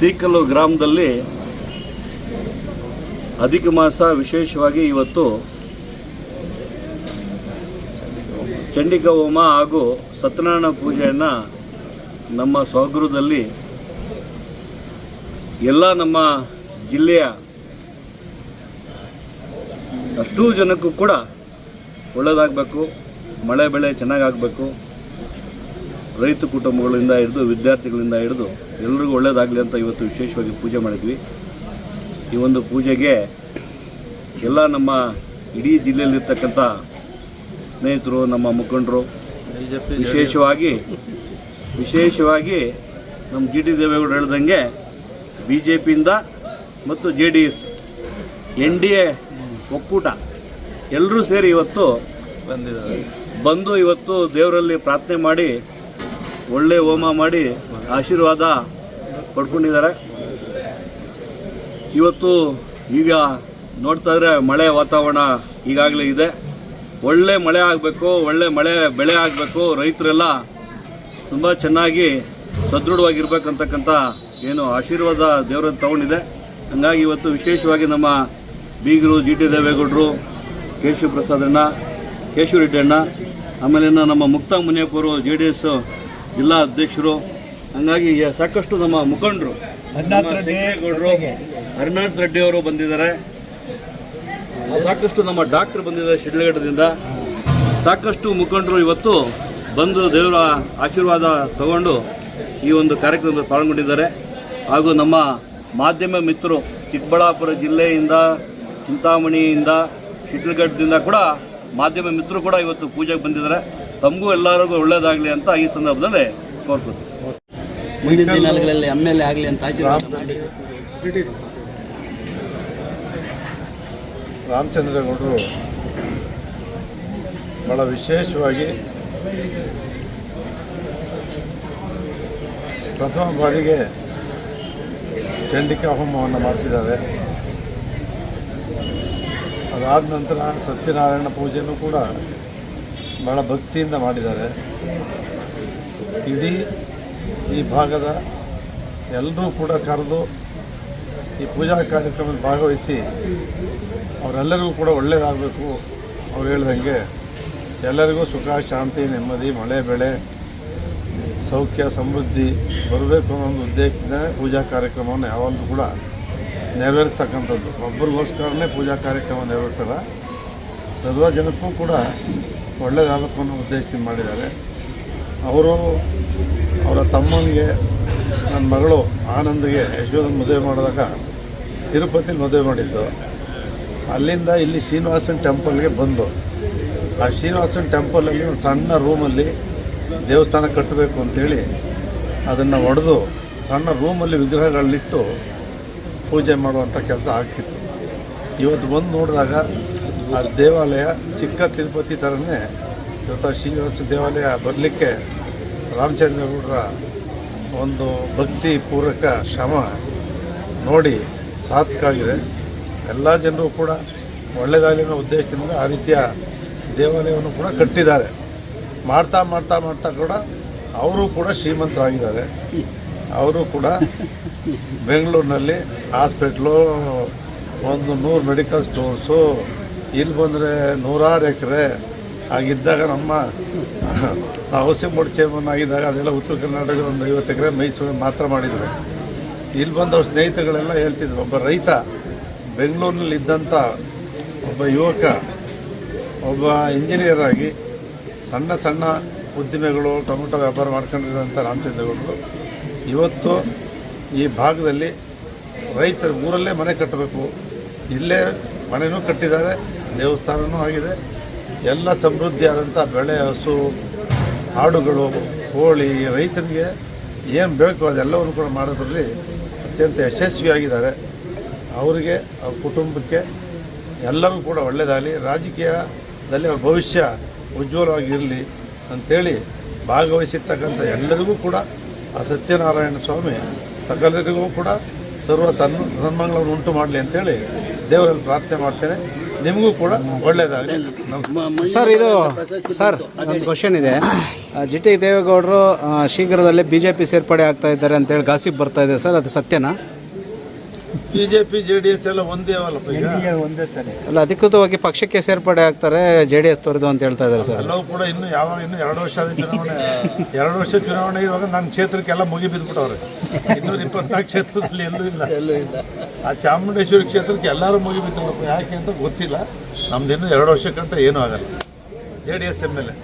ಸೀಕಲ್ಲು ಗ್ರಾಮದಲ್ಲಿ ಅಧಿಕ ಮಾಸ ವಿಶೇಷವಾಗಿ ಇವತ್ತು ಚಂಡಿಕಾ ಹೋಮ ಹಾಗೂ ಸತ್ಯನಾರಾಯಣ ಪೂಜೆಯನ್ನು ನಮ್ಮ ಸ್ವಗೃಹದಲ್ಲಿ ಎಲ್ಲ ನಮ್ಮ ಜಿಲ್ಲೆಯ ಅಷ್ಟೂ ಜನಕ್ಕೂ ಕೂಡ ಒಳ್ಳೆಯದಾಗಬೇಕು, ಮಳೆ ಬೆಳೆ ಚೆನ್ನಾಗಾಗಬೇಕು, ರೈತ ಕುಟುಂಬಗಳಿಂದ ಹಿಡಿದು ವಿದ್ಯಾರ್ಥಿಗಳಿಂದ ಹಿಡಿದು ಎಲ್ರಿಗೂ ಒಳ್ಳೆಯದಾಗಲಿ ಅಂತ ಇವತ್ತು ವಿಶೇಷವಾಗಿ ಪೂಜೆ ಮಾಡಿದ್ವಿ. ಈ ಒಂದು ಪೂಜೆಗೆ ಎಲ್ಲ ನಮ್ಮ ಇಡೀ ಜಿಲ್ಲೆಯಲ್ಲಿರ್ತಕ್ಕಂಥ ಸ್ನೇಹಿತರು, ನಮ್ಮ ಮುಖಂಡರು, ವಿಶೇಷವಾಗಿ ನಮ್ಮ ಜಿ ಟಿ ದೇವೇಗೌಡರು ಹೇಳ್ದಂಗೆ BJPಯಿಂದ ಮತ್ತು JDS NDA ಒಕ್ಕೂಟ ಎಲ್ಲರೂ ಸೇರಿ ಇವತ್ತು ಬಂದು ಇವತ್ತು ದೇವರಲ್ಲಿ ಪ್ರಾರ್ಥನೆ ಮಾಡಿ ಒಳ್ಳೆ ಹೋಮ ಮಾಡಿ ಆಶೀರ್ವಾದ ಪಡ್ಕೊಂಡಿದ್ದಾರೆ. ಇವತ್ತು ಈಗ ನೋಡ್ತಾ ಇದ್ರೆ ಮಳೆ ವಾತಾವರಣ ಈಗಾಗಲೇ ಇದೆ. ಒಳ್ಳೆ ಮಳೆ ಆಗಬೇಕು, ಒಳ್ಳೆ ಮಳೆ ಬೆಳೆ ಆಗಬೇಕು, ರೈತರೆಲ್ಲ ತುಂಬ ಚೆನ್ನಾಗಿ ಸದೃಢವಾಗಿರ್ಬೇಕಂತಕ್ಕಂಥ ಏನು ಆಶೀರ್ವಾದ ದೇವರಲ್ಲಿ ತಗೊಂಡಿದೆ. ಹಾಗಾಗಿ ಇವತ್ತು ವಿಶೇಷವಾಗಿ ನಮ್ಮ ಬೀಗರು ಜಿ ಟಿ ದೇವೇಗೌಡರು, ಕೇಶವ ಪ್ರಸಾದ್ ಅಣ್ಣ, ಕೇಶವ ರೆಡ್ಡಿ ಅಣ್ಣ, ಆಮೇಲೆ ನಮ್ಮ ಮುಕ್ತಾ ಮುನಿಯಪ್ಪರು JDS ಜಿಲ್ಲಾ ಅಧ್ಯಕ್ಷರು, ಹಾಗಾಗಿ ಸಾಕಷ್ಟು ನಮ್ಮ ಮುಖಂಡರು ಹರಿನಾಥ್ ರೆಡ್ಡಿ ಅವರು ಬಂದಿದ್ದಾರೆ. ಸಾಕಷ್ಟು ನಮ್ಮ ಡಾಕ್ಟರ್ ಬಂದಿದ್ದಾರೆ ಶಿಡ್ಲಘಟ್ಟದಿಂದ. ಸಾಕಷ್ಟು ಮುಖಂಡರು ಇವತ್ತು ಬಂದು ದೇವರ ಆಶೀರ್ವಾದ ತಗೊಂಡು ಈ ಒಂದು ಕಾರ್ಯಕ್ರಮದಲ್ಲಿ ಪಾಲ್ಗೊಂಡಿದ್ದಾರೆ. ಹಾಗೂ ನಮ್ಮ ಮಾಧ್ಯಮ ಮಿತ್ರರು ಚಿಕ್ಕಬಳ್ಳಾಪುರ ಜಿಲ್ಲೆಯಿಂದ, ಚಿಂತಾಮಣಿಯಿಂದ, ಶಿಡ್ಲಘಟ್ಟದಿಂದ ಕೂಡ ಮಾಧ್ಯಮ ಮಿತ್ರರು ಕೂಡ ಇವತ್ತು ಪೂಜೆಗೆ ಬಂದಿದ್ದಾರೆ. ತಮಗೂ ಎಲ್ಲರಿಗೂ ಒಳ್ಳೆಯದಾಗಲಿ ಅಂತ ಈ ಸಂದರ್ಭದಲ್ಲಿ ಕೋರ್ಕೊತೀವಿ. ಮುಂದಿನ ದಿನಗಳಲ್ಲಿ MLA ಆಗಲಿ ಅಂತ ಆಶೀರ್ವಾದ ಮಾಡಿ. ರಾಮಚಂದ್ರೇಗೌಡರು ಭಾಳ ವಿಶೇಷವಾಗಿ ಪ್ರಥಮ ಬಾರಿಗೆ ಚಂಡಿಕಾ ಹೋಮವನ್ನು ಮಾಡಿಸಿದ್ದಾರೆ. ಅದಾದ ನಂತರ ಸತ್ಯನಾರಾಯಣ ಪೂಜೆಯೂ ಕೂಡ ಭಾಳ ಭಕ್ತಿಯಿಂದ ಮಾಡಿದ್ದಾರೆ. ಇಡೀ ಈ ಭಾಗದ ಎಲ್ಲರೂ ಕೂಡ ಕರೆದು ಈ ಪೂಜಾ ಕಾರ್ಯಕ್ರಮದಲ್ಲಿ ಭಾಗವಹಿಸಿ ಅವರೆಲ್ಲರಿಗೂ ಕೂಡ ಒಳ್ಳೆಯದಾಗಬೇಕು. ಅವ್ರು ಹೇಳ್ದಂಗೆ ಎಲ್ಲರಿಗೂ ಸುಖ, ಶಾಂತಿ, ನೆಮ್ಮದಿ, ಮಳೆ ಬೆಳೆ, ಸೌಖ್ಯ, ಸಮೃದ್ಧಿ ಬರಬೇಕು ಅನ್ನೋ ಒಂದು ಉದ್ದೇಶದಿಂದ ಪೂಜಾ ಕಾರ್ಯಕ್ರಮವನ್ನು ಯಾವಾಗಲೂ ಕೂಡ ನೆರವೇರಿಸ್ತಕ್ಕಂಥದ್ದು. ಒಬ್ಬರಿಗೋಸ್ಕರನೇ ಪೂಜಾ ಕಾರ್ಯಕ್ರಮ ನೆರವೇರಿಸಲ್ಲ, ಸರ್ವ ಜನಕ್ಕೂ ಕೂಡ ಒಳ್ಳೆಯದಾಗಬೇಕು ಅನ್ನೋ ಉದ್ದೇಶದಿಂದ ಮಾಡಿದ್ದಾರೆ. ಅವರು ಅವರ ತಮ್ಮನಿಗೆ, ನನ್ನ ಮಗಳು ಆನಂದ್ಗೆ ಯಶೋಧನ ಮದುವೆ ಮಾಡಿದಾಗ ತಿರುಪತಿಲಿ ಮದುವೆ ಮಾಡಿದ್ದು. ಅಲ್ಲಿಂದ ಇಲ್ಲಿ ಶ್ರೀನಿವಾಸನ ಟೆಂಪಲ್ಗೆ ಬಂದು ಆ ಶ್ರೀನಿವಾಸನ ಟೆಂಪಲಲ್ಲಿ ಒಂದು ಸಣ್ಣ ರೂಮಲ್ಲಿ ದೇವಸ್ಥಾನ ಕಟ್ಟಬೇಕು ಅಂಥೇಳಿ ಅದನ್ನು ಒಡೆದು ಸಣ್ಣ ರೂಮಲ್ಲಿ ವಿಗ್ರಹಗಳನ್ನಿಟ್ಟು ಪೂಜೆ ಮಾಡುವಂಥ ಕೆಲಸ ಆಗ್ತಿತ್ತು. ಇವತ್ತು ಬಂದು ನೋಡಿದಾಗ ಆ ದೇವಾಲಯ ಚಿಕ್ಕ ತಿರುಪತಿ ಥರನೇ ಇವತ್ತು ಶ್ರೀನಿವಾಸ ದೇವಾಲಯ ಬರಲಿಕ್ಕೆ ರಾಮಚಂದ್ರೇಗೌಡರ ಒಂದು ಭಕ್ತಿ ಪೂರ್ವಕ ಶ್ರಮ ನೋಡಿ ಸಾರ್ಥಕಾಗಿದೆ. ಎಲ್ಲ ಜನರು ಕೂಡ ಒಳ್ಳೆಯದಾಗಲಿ ಅನ್ನೋ ಉದ್ದೇಶದಿಂದ ಆ ರೀತಿಯ ದೇವಾಲಯವನ್ನು ಕೂಡ ಕಟ್ಟಿದ್ದಾರೆ. ಮಾಡ್ತಾ ಮಾಡ್ತಾ ಮಾಡ್ತಾ ಕೂಡ ಅವರು ಕೂಡ ಶ್ರೀಮಂತರಾಗಿದ್ದಾರೆ. ಅವರು ಕೂಡ ಬೆಂಗಳೂರಿನಲ್ಲಿ ಹಾಸ್ಪಿಟ್ಲು, ಒಂದು 100 ಮೆಡಿಕಲ್ ಸ್ಟೋರ್ಸು, ಇಲ್ಲಿ ಬಂದರೆ 100 ಎಕರೆ ಆಗಿದ್ದಾಗ ನಮ್ಮ ಹೌಸಿಂಗ್ ಬೋರ್ಡ್ ಚೇರ್ಮನ್ ಆಗಿದ್ದಾಗ ಅದೆಲ್ಲ ಉತ್ತರ ಕರ್ನಾಟಕದ ಒಂದು 50 ಎಕರೆ ಮೈಸೂರು ಮಾತ್ರ ಮಾಡಿದರು. ಇಲ್ಲಿ ಬಂದವ್ರ ಸ್ನೇಹಿತರುಗಳೆಲ್ಲ ಹೇಳ್ತಿದ್ರು, ಒಬ್ಬ ರೈತ ಬೆಂಗಳೂರಿನಲ್ಲಿ ಇದ್ದಂಥ ಒಬ್ಬ ಯುವಕ, ಒಬ್ಬ ಇಂಜಿನಿಯರ್ ಆಗಿ ಸಣ್ಣ ಸಣ್ಣ ಉದ್ದಿಮೆಗಳು, ಟೊಮೆಟೊ ವ್ಯಾಪಾರ ಮಾಡ್ಕೊಂಡಿರೋಂಥ ರಾಮಚಂದ್ರೇಗೌಡರು ಇವತ್ತು ಈ ಭಾಗದಲ್ಲಿ ರೈತರ ಊರಲ್ಲೇ ಮನೆ ಕಟ್ಟಬೇಕು, ಇಲ್ಲೇ ಮನೆಯೂ ಕಟ್ಟಿದ್ದಾರೆ, ದೇವಸ್ಥಾನವೂ ಆಗಿದೆ. ಎಲ್ಲ ಸಮೃದ್ಧಿಯಾದಂಥ ಬೆಳೆ, ಹಸು, ಹಾಡುಗಳು, ಕೋಳಿ, ರೈತನಿಗೆ ಏನು ಬೇಕು ಅದೆಲ್ಲವನ್ನು ಕೂಡ ಮಾಡೋದ್ರಲ್ಲಿ ಅತ್ಯಂತ ಯಶಸ್ವಿಯಾಗಿದ್ದಾರೆ. ಅವರಿಗೆ, ಅವ್ರ ಕುಟುಂಬಕ್ಕೆ ಎಲ್ಲರೂ ಕೂಡ ಒಳ್ಳೆಯದಾಗಲಿ, ರಾಜಕೀಯದಲ್ಲಿ ಅವ್ರ ಭವಿಷ್ಯ ಉಜ್ವಲವಾಗಿರಲಿ ಅಂಥೇಳಿ ಭಾಗವಹಿಸಿರ್ತಕ್ಕಂಥ ಎಲ್ಲರಿಗೂ ಕೂಡ ಆ ಸತ್ಯನಾರಾಯಣ ಸ್ವಾಮಿ ಸಕಲರಿಗೂ ಕೂಡ ಸರ್ವ ಸನ್ಮಾನಗಳನ್ನು ಉಂಟು ಮಾಡಲಿ ಅಂತೇಳಿ ದೇವರಲ್ಲಿ ಪ್ರಾರ್ಥನೆ ಮಾಡ್ತೇನೆ. ನಿಮಗೂ ಕೂಡ ಒಳ್ಳೆಯದಾಗಲಿ. ಸರ್ ಇದು ಸರ್ ಒಂದು ಕ್ವಶನ್ ಇದೆ. ಜಿ ಟಿ ದೇವೇಗೌಡರು ಶೀಘ್ರದಲ್ಲೇ BJP ಸೇರ್ಪಡೆ ಆಗ್ತಾ ಇದ್ದಾರೆ ಅಂತೇಳಿ ಗಾಸಿಪ್ ಬರ್ತಾ ಇದೆ ಸರ್, ಅದು ಸತ್ಯನಾ? BJP JDS ಎಲ್ಲ ಒಂದೇ ಅವಲ್ಲಪ್ಪ ಈಗ. ಅಲ್ಲ, ಅಧಿಕೃತವಾಗಿ ಪಕ್ಷಕ್ಕೆ ಸೇರ್ಪಡೆ ಆಗ್ತಾರೆ JDS ತೊರೆದು ಅಂತ ಹೇಳ್ತಾ ಇದ್ದಾರೆ ಸರ್. ಎಲ್ಲವೂ ಕೂಡ ಇನ್ನು 2 ವರ್ಷ ಆದ ಚುನಾವಣೆ, 2 ವರ್ಷ ಚುನಾವಣೆ ಇರುವಾಗ ನನ್ನ ಕ್ಷೇತ್ರಕ್ಕೆಲ್ಲ ಮುಗಿ ಬಿದ್ದುಬಿಟ್ಟವ್ರೆ. 224 ಕ್ಷೇತ್ರದಲ್ಲಿ ಎಲ್ಲೂ ಇಲ್ಲ. ಆ ಚಾಮುಂಡೇಶ್ವರಿ ಕ್ಷೇತ್ರಕ್ಕೆ ಎಲ್ಲರೂ ಮುಗಿ ಬಿದ್ದವ್ರಪ್ಪ. ಯಾಕೆ ಅಂತ ಗೊತ್ತಿಲ್ಲ. ನಮ್ದು ಇನ್ನೂ 2 ವರ್ಷಕ್ಕಂತ ಏನೂ ಆಗಲ್ಲ. JDS MLA.